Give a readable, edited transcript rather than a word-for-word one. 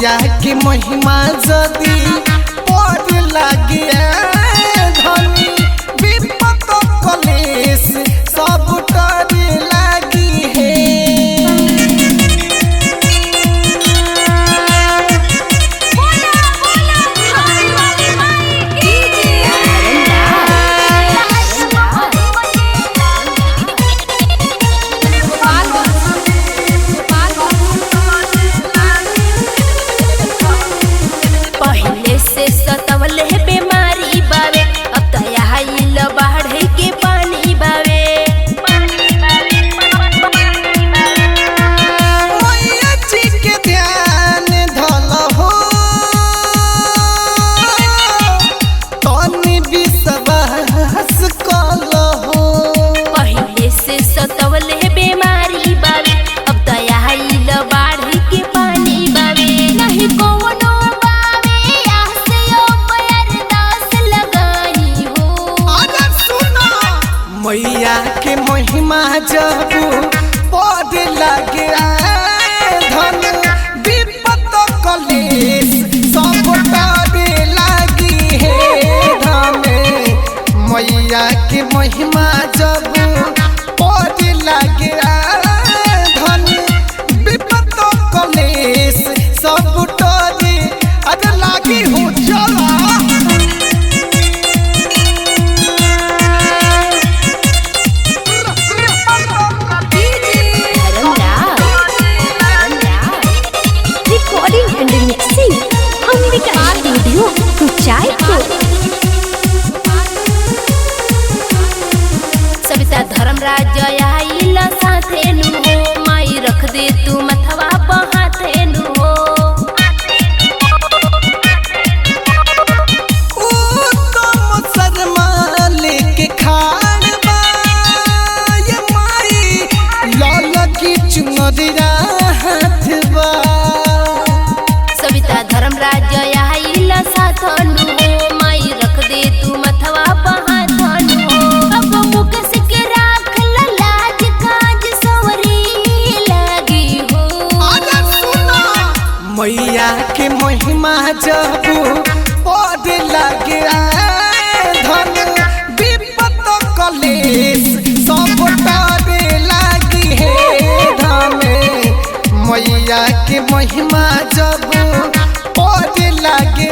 मैया की महिमा जदी पड़ लगे धनी विपत कलेश सब डर लगी है। पहले से सतवले बीमारी बावे अब तया आइल बाढ़ के पानी बावे। मैया जी के ध्यान धल हो तनी विश्वास कल हो। पहले से सतवले बीमारी बावे अब तया आइल बाढ़ के पानी बावे। नहीं कोनो मैया के महिमा जब पड़ लगे धन विपत कलेश सब डर लगी है धन। मैया के महिमा जब पड़ लगे धन विपत कलेश सब डर अरे लगी हो चला। सविता धर्मराज आइल साथे नु हो माई रख दे तू मथवा बहाथे नु हो। उत्तम शर्मा लेके खाड़ बा ये माई लाल की चुनरिया हाथ बा। सविता धर्मराज आइल साथे नु हो माई रख दे तू मथवा बहाथे नु हो। अब मुकेश के राख लाज काज सवरी लगी हो। मैया के महिमा जब पड़ लगे धन विपत कलेश सब डर लगी है धन। मैया के महिमा जब पड़ लगे